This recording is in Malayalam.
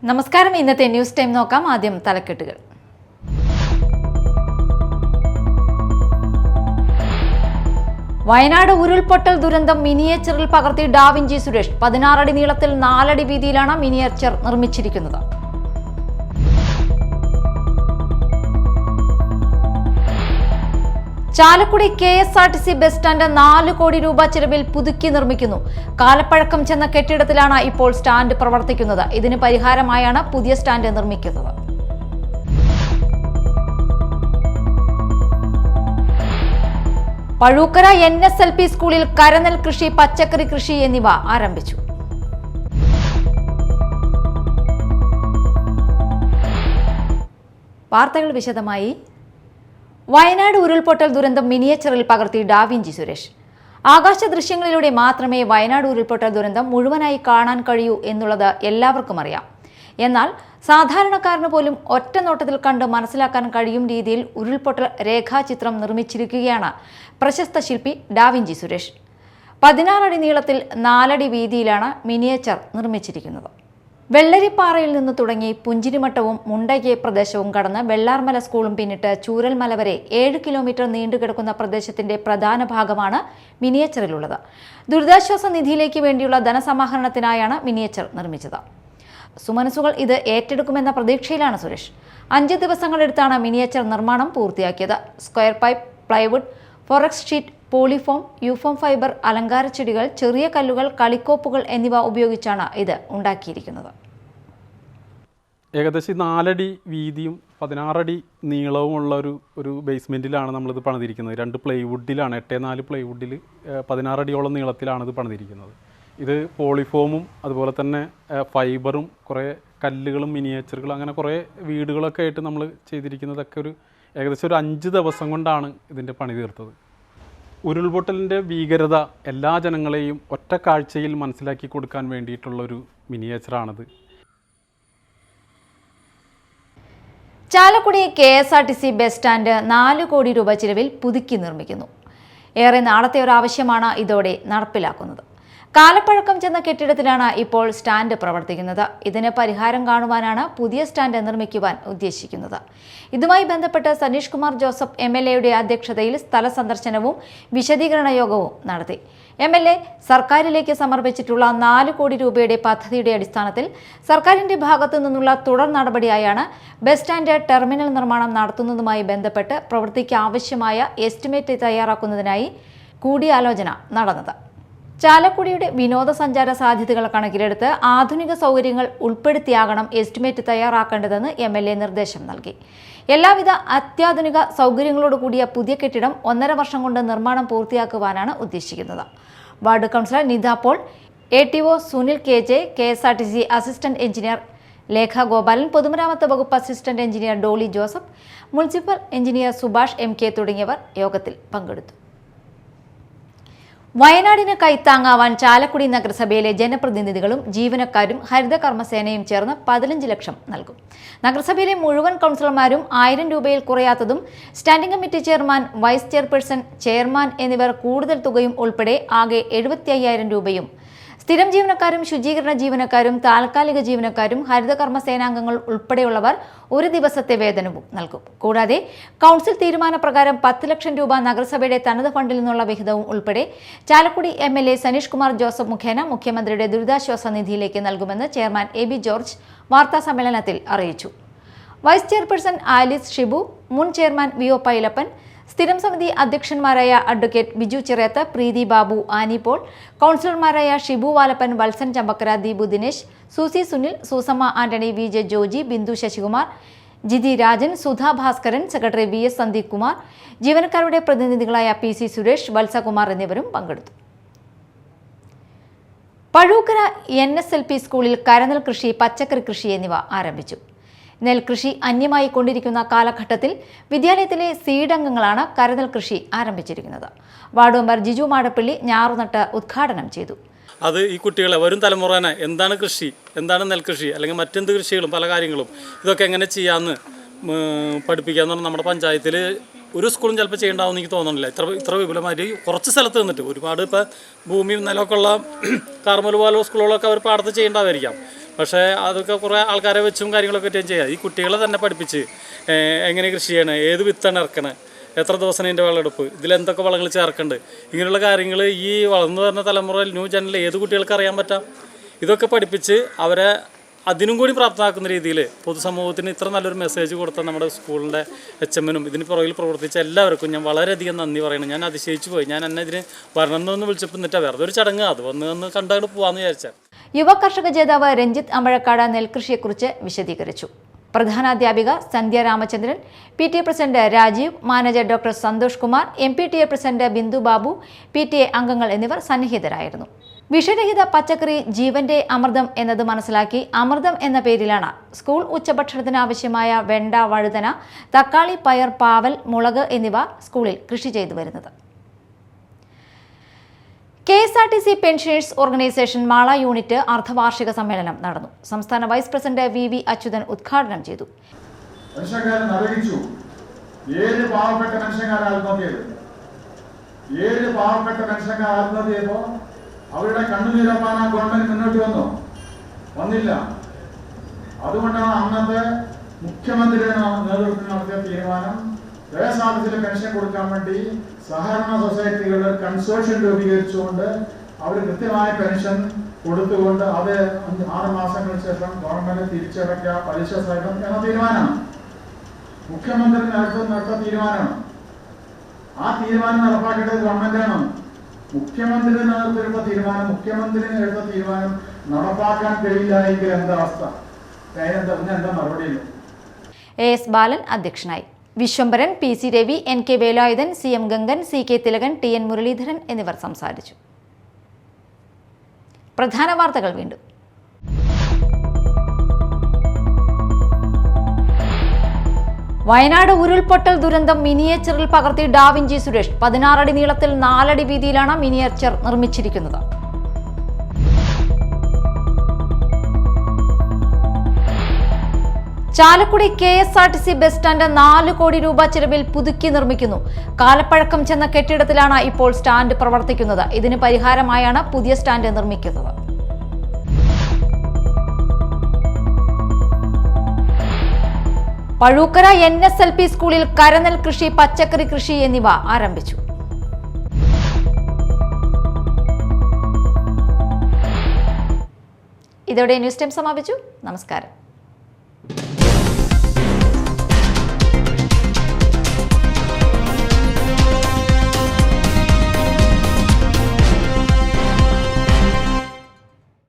നമസ്കാരം. ഇന്നത്തെ ന്യൂസ് ടൈം നോക്കാം. ആദ്യം തലക്കെട്ടുകൾ. വയനാട് ഉരുൾപൊട്ടൽ ദുരന്തം മിനിയേച്ചറിൽ പകർത്തി ഡാവിഞ്ചി സുരേഷ്. 16 അടി നീളത്തിൽ 4 അടി വീതിയിലാണ് മിനിയേച്ചർ നിർമ്മിച്ചിരിക്കുന്നത്. ചാലക്കുടി KSRTC ബസ് സ്റ്റാൻഡ് 4 കോടി രൂപ ചെലവിൽ പുതുക്കി നിർമ്മിക്കുന്നു. കാലപ്പഴക്കം ചെന്ന കെട്ടിടത്തിലാണ് ഇപ്പോൾ സ്റ്റാൻഡ് പ്രവർത്തിക്കുന്നത്. ഇതിന് പരിഹാരമായാണ് പുതിയ സ്റ്റാൻഡ് നിർമ്മിക്കുന്നത്. പഴൂക്കര NSLP സ്കൂളിൽ കരനെൽ കൃഷി, പച്ചക്കറി കൃഷി എന്നിവ ആരംഭിച്ചു. വാർത്തകൾ വിശദമായി. വയനാട് ഉരുൾപൊട്ടൽ ദുരന്തം മിനിയേച്ചറിൽ പകർത്തി ഡാവിഞ്ചി സുരേഷ്. ആകാശ ദൃശ്യങ്ങളിലൂടെ മാത്രമേ വയനാട് ഉരുൾപൊട്ടൽ ദുരന്തം മുഴുവനായി കാണാൻ കഴിയൂ എന്നുള്ളത് എല്ലാവർക്കും അറിയാം. എന്നാൽ സാധാരണക്കാരന് പോലും ഒറ്റ നോട്ടത്തിൽ കണ്ട് മനസ്സിലാക്കാൻ കഴിയും രീതിയിൽ ഉരുൾപൊട്ടൽ രേഖാചിത്രം നിർമ്മിച്ചിരിക്കുകയാണ് പ്രശസ്ത ശില്പി ഡാവിഞ്ചി സുരേഷ്. 16 അടി നീളത്തിൽ 4 അടി വീതിയിലാണ് മിനിയേച്ചർ നിർമ്മിച്ചിരിക്കുന്നത്. വെള്ളരിപ്പാറയിൽ നിന്ന് തുടങ്ങി പുഞ്ചിരിമട്ടവും മുണ്ടയ്ക്ക് പ്രദേശവും കടന്ന് വെള്ളാർമല സ്കൂളും പിന്നിട്ട് ചൂരൽമല വരെ 7 കിലോമീറ്റർ നീണ്ടുകിടക്കുന്ന പ്രദേശത്തിന്റെ പ്രധാന ഭാഗമാണ് മിനിയേച്ചറിലുള്ളത്. ദുരിതാശ്വാസ നിധിയിലേക്ക് വേണ്ടിയുള്ള ധനസമാഹരണത്തിനായാണ് മിനിയേച്ചർ നിർമ്മിച്ചത്. സുമനസുകൾ ഇത് ഏറ്റെടുക്കുമെന്ന പ്രതീക്ഷയിലാണ് സുരേഷ്. 5 ദിവസങ്ങളെടുത്താണ് മിനിയേച്ചർ നിർമ്മാണം പൂർത്തിയാക്കിയത്. Square pipe, plywood, forex sheet, polyfoam, യൂഫോം ഫൈബർ, അലങ്കാര ചെടികൾ, ചെറിയ കല്ലുകൾ, കളിക്കോപ്പുകൾ എന്നിവ ഉപയോഗിച്ചാണ് ഇത് ഉണ്ടാക്കിയിരിക്കുന്നത്. ഏകദേശം 4 അടി വീതിയും 16 അടി നീളവുമുള്ള ഒരു ബേസ്മെൻറ്റിലാണ് നമ്മളിത് പണിതിരിക്കുന്നത്. 2 പ്ലൈവുഡിലാണ്, 8x4 പ്ലൈവുഡിൽ 16 അടിയോളം നീളത്തിലാണ് ഇത് പണിതിരിക്കുന്നത്. ഇത് പോളിഫോമും അതുപോലെ തന്നെ ഫൈബറും കുറേ കല്ലുകളും മിനിയേച്ചറുകളും അങ്ങനെ കുറേ വീടുകളൊക്കെ ആയിട്ട് നമ്മൾ ചെയ്തിരിക്കുന്നതൊക്കെ ഏകദേശം ഒരു 5 ദിവസം കൊണ്ടാണ് ഇതിൻ്റെ പണി തീർത്തത്. ഉരുൾപൊട്ടലിൻ്റെ ഭീകരത എല്ലാ ജനങ്ങളെയും ഒറ്റ കാഴ്ചയിൽ മനസ്സിലാക്കി കൊടുക്കാൻ വേണ്ടിയിട്ടുള്ളൊരു മിനിയേച്ചറാണിത്. ചാലക്കുടി KSRTC ബസ് സ്റ്റാൻഡ് 4 കോടി രൂപ ചിലവിൽ പുതുക്കി നിർമ്മിക്കുന്നു. ഏറെ നാളത്തെ ഒരു ആവശ്യമാണ് ഇതോടെ നടപ്പിലാക്കുന്നത്. കാലപ്പഴക്കം ചെന്ന കെട്ടിടത്തിലാണ് ഇപ്പോൾ സ്റ്റാൻഡ് പ്രവർത്തിക്കുന്നത്. ഇതിന് പരിഹാരം കാണുവാനാണ് പുതിയ സ്റ്റാൻഡ് നിർമ്മിക്കുവാൻ ഉദ്ദേശിക്കുന്നത്. ഇതുമായി ബന്ധപ്പെട്ട് സനീഷ് കുമാർ ജോസഫ് MLA അധ്യക്ഷതയിൽ സ്ഥല സന്ദർശനവും വിശദീകരണ യോഗവും നടത്തി. MLA സർക്കാരിലേക്ക് സമർപ്പിച്ചിട്ടുള്ള 4 കോടി രൂപയുടെ പദ്ധതിയുടെ അടിസ്ഥാനത്തിൽ സർക്കാരിന്റെ ഭാഗത്തു നിന്നുള്ള തുടർ നടപടിയായാണ് ബസ് സ്റ്റാൻഡ് ടെർമിനൽ നിർമ്മാണം നടത്തുന്നതുമായി ബന്ധപ്പെട്ട് പ്രവൃത്തിക്ക് ആവശ്യമായ എസ്റ്റിമേറ്റ് തയ്യാറാക്കുന്നതിനായി കൂടിയാലോചന നടന്നത്. ചാലക്കുടിയുടെ വിനോദസഞ്ചാര സാധ്യതകൾ കണക്കിലെടുത്ത് ആധുനിക സൗകര്യങ്ങൾ ഉൾപ്പെടുത്തിയാകണം എസ്റ്റിമേറ്റ് തയ്യാറാക്കേണ്ടതെന്ന് MLA നിർദ്ദേശം നൽകി. എല്ലാവിധ അത്യാധുനിക സൗകര്യങ്ങളോടുകൂടിയ പുതിയ കെട്ടിടം 1.5 വർഷം കൊണ്ട് നിർമ്മാണം പൂർത്തിയാക്കുവാനാണ് ഉദ്ദേശിക്കുന്നത്. Ward councillor Nitha Paul, ATO Sunil KJ, KSRTC assistant engineer Lekha Gopalan, പൊതുമരാമത്ത് വകുപ്പ് assistant engineer Dolly Joseph, municipal engineer Subhash MK തുടങ്ങിയവർ യോഗത്തിൽ പങ്കെടുത്തു. വയനാടിന് കൈത്താങ്ങാവാൻ ചാലക്കുടി നഗരസഭയിലെ ജനപ്രതിനിധികളും ജീവനക്കാരും ഹരിത കർമ്മസേനയും ചേർന്ന് 15 ലക്ഷം നൽകും. നഗരസഭയിലെ മുഴുവൻ കൗൺസിലർമാരും 1000 രൂപയിൽ കുറയാത്തതും standing committee chairman, vice chairperson, chairman എന്നിവർ കൂടുതൽ തുകയും ഉൾപ്പെടെ ആകെ 75,000 രൂപയും, സ്ഥിരം ജീവനക്കാരും ശുചീകരണ ജീവനക്കാരും താൽക്കാലിക ജീവനക്കാരും ഹരിത കർമ്മസേനാംഗങ്ങൾ ഉൾപ്പെടെയുള്ളവർ 1 ദിവസത്തെ വേതനവും നൽകും. കൂടാതെ കൗൺസിൽ തീരുമാനപ്രകാരം 10 ലക്ഷം രൂപ നഗരസഭയുടെ തനത് ഫണ്ടിൽ നിന്നുള്ള വിഹിതവും ഉൾപ്പെടെ ചാലക്കുടി MLA സനീഷ് കുമാർ ജോസഫ് മുഖേന മുഖ്യമന്ത്രിയുടെ ദുരിതാശ്വാസ നിധിയിലേക്ക് നൽകുമെന്ന് ചെയർമാൻ AB ജോർജ് വാർത്താ സമ്മേളനത്തിൽ അറിയിച്ചു. വൈസ് ചെയർപേഴ്സൺ ആലിസ് ഷിബു, മുൻ ചെയർമാൻ VO പൈലപ്പൻ, സ്ഥിരം സമിതി അധ്യക്ഷന്മാരായ അഡ്വക്കേറ്റ് ബിജു ചിറയത്ത്, പ്രീതി ബാബു, ആനി പോൾ, കൗൺസിലർമാരായ Shibu Valappan, Valsan Champakkara, Deepu Dinesh, Susie Sunil, Susamma Antony, VJ Joji, Bindu Sasikumar, Jithi Rajan, Sudha Bhaskaran, secretary VS Sandeep Kumar, ജീവനക്കാരുടെ പ്രതിനിധികളായ PC സുരേഷ്, വത്സകുമാർ എന്നിവരും പങ്കെടുത്തു. പഴൂക്കര NSLP സ്കൂളിൽ കരനെൽ കൃഷി, പച്ചക്കറി കൃഷി എന്നിവ ആരംഭിച്ചു. നെൽകൃഷി അന്യമായി കൊണ്ടിരിക്കുന്ന കാലഘട്ടത്തിൽ വിദ്യാലയത്തിലെ സീഡ് അംഗങ്ങളാണ് കരനെൽ കൃഷി ആരംഭിച്ചിരിക്കുന്നത്. വാർഡ് മെമ്പർ ജിജു മാടപ്പള്ളി ഞാറുനട്ട് ഉദ്ഘാടനം ചെയ്തു. അത് ഈ കുട്ടികളെ വരും തലമുറനെ എന്താണ് കൃഷി, എന്താണ് നെൽകൃഷി അല്ലെങ്കിൽ മറ്റെന്ത് കൃഷികളും പല കാര്യങ്ങളും ഇതൊക്കെ എങ്ങനെ ചെയ്യാമെന്ന് പഠിപ്പിക്കുക എന്ന് പറഞ്ഞാൽ നമ്മുടെ പഞ്ചായത്തിൽ ഒരു സ്കൂളും ചിലപ്പോൾ ചെയ്യേണ്ടാവുമെന്ന് എനിക്ക് തോന്നുന്നില്ല. ഇത്ര വിപുലമായിട്ട് കുറച്ച് സ്ഥലത്ത് നിന്നിട്ട് ഒരുപാട് ഇപ്പോൾ ഭൂമിയും നിലമൊക്കെ ഉള്ള കാർമൽ പോലെ സ്കൂളുകളൊക്കെ അവർ പാടത്ത് ചെയ്യേണ്ടതായിരിക്കാം. പക്ഷേ അതൊക്കെ കുറേ ആൾക്കാരെ വെച്ചും കാര്യങ്ങളൊക്കെ ചെയ്യാം. ഈ കുട്ടികളെ തന്നെ പഠിപ്പിച്ച് എങ്ങനെ കൃഷി ചെയ്യണം, ഏത് വിത്താണ് ഇറക്കണത്, എത്ര ദിവസം ഇതിൻ്റെ വിളവെടുപ്പ്, ഇതിലെന്തൊക്കെ വളങ്ങൾ ചേർക്കുന്നുണ്ട്, ഇങ്ങനെയുള്ള കാര്യങ്ങൾ ഈ വളർന്നു വരുന്ന തലമുറ ന്യൂ ജനറൽ ഏത് കുട്ടികൾക്ക് അറിയാൻ പറ്റാം. ഇതൊക്കെ പഠിപ്പിച്ച് അവരെ അതിനും കൂടി പ്രാപ്തമാക്കുന്ന രീതിയിൽ പൊതുസമൂഹത്തിന് ഇത്ര നല്ലൊരു മെസ്സേജ് കൊടുത്ത നമ്മുടെ സ്കൂളിൻ്റെ HM-നും ഇതിന് പുറകിൽ പ്രവർത്തിച്ച എല്ലാവർക്കും ഞാൻ വളരെയധികം നന്ദി പറയണം. ഞാൻ അതിശയിച്ചു പോയി. ഞാൻ എന്നെ ഇതിന് വരണമെന്ന് വിളിച്ചപ്പോൾ എന്നിട്ടാണ് വെറുതെ ഒരു ചടങ്ങ് അത് വന്ന് കണ്ടാണ്ട് പോകാമെന്ന് വിചാരിച്ചാൽ. യുവ കർഷക ജേതാവ് രഞ്ജിത്ത് അമ്പഴക്കാട് നെൽകൃഷിയെക്കുറിച്ച് വിശദീകരിച്ചു. പ്രധാനാധ്യാപിക Sandhya Ramachandran, PTA president Rajeev, manager doctor Santhosh Kumar, MPTA president Bindu Babu, PTA അംഗങ്ങൾ എന്നിവർ സന്നിഹിതരായിരുന്നു. വിഷരഹിത പച്ചക്കറി ജീവന്റെ അമൃതം എന്നത് മനസ്സിലാക്കി അമൃതം എന്ന പേരിലാണ് സ്കൂൾ ഉച്ചഭക്ഷണത്തിന് ആവശ്യമായ വെണ്ട, വഴുതന, തക്കാളി, പയർ, പാവൽ, മുളക് എന്നിവ സ്കൂളിൽ കൃഷി ചെയ്തു വരുന്നത്. KSRTC pensioners organisation Mala unit അർദ്ധവാർഷിക സമ്മേളനം നടന്നു. സംസ്ഥാന വൈസ് പ്രസിഡന്റ് VV അച്യുതൻ ഉദ്ഘാടനം ചെയ്തു. അവരുടെ കണ്ണുനീരപ്പാൻ ഗവൺമെന്റ് മുന്നോട്ട് വന്നില്ല. അതുകൊണ്ടാണ് അന്നത്തെ മുഖ്യമന്ത്രിയുടെ നേതൃത്വത്തിൽ നടത്തിയ തീരുമാനം KSRTCയിലെ പെൻഷൻ കൊടുക്കാൻ വേണ്ടി സഹകരണ സൊസൈറ്റികളുടെ കൺസോർഷ്യം രൂപീകരിച്ചുകൊണ്ട് അവർ കൃത്യമായ പെൻഷൻ കൊടുത്തുകൊണ്ട് അത് 6 മാസങ്ങൾക്ക് ശേഷം ഗവൺമെന്റ് തിരിച്ചടയ്ക്കുക പലിശ സഹിതം എന്ന തീരുമാനമാണ്. മുഖ്യമന്ത്രി നടത്തിയ തീരുമാനമാണ്. ആ തീരുമാനം നടപ്പാക്കേണ്ടത് ഗവൺമെന്റാണ്. മുഖ്യമന്ത്രി എടുത്ത തീരുമാനം നടപ്പാക്കാൻ കഴിയില്ല എങ്കിൽ എന്താ അവസ്ഥ? എന്താ മറുപടിയില്ല. AS ബാലൻ അധ്യക്ഷനായി. Vishwambharan, PC Ravi, NK Velayudhan, CM Gangan, CK Thilakan, TN Muraleedharan എന്നിവർ സംസാരിച്ചു. പ്രധാന വാർത്തകൾ വീണ്ടും. വയനാട് ഉരുൾപൊട്ടൽ ദുരന്തം മിനിയേച്ചറിൽ പകർത്തി ഡാവിഞ്ചി സുരേഷ്. 16 അടി നീളത്തിൽ 4 അടി വീതിയിലാണ് മിനിയേച്ചർ നിർമ്മിച്ചിരിക്കുന്നത്. ചാലക്കുടി KSRTC ബസ് സ്റ്റാൻഡ് 4 കോടി രൂപ ചെലവിൽ പുതുക്കി നിർമ്മിക്കുന്നു. കാലപ്പഴക്കം ചെന്ന കെട്ടിടത്തിലാണ് ഇപ്പോൾ സ്റ്റാൻഡ് പ്രവർത്തിക്കുന്നത്. ഇതിന് പരിഹാരമായാണ് പുതിയ സ്റ്റാൻഡ് നിർമ്മിക്കുന്നത്. പഴൂക്കര NSLP സ്കൂളിൽ കരനെൽ കൃഷി, പച്ചക്കറി കൃഷി എന്നിവ ആരംഭിച്ചു. ഇതോടെ ന്യൂസ് ടൈം സമാപിച്ചു. നമസ്കാരം.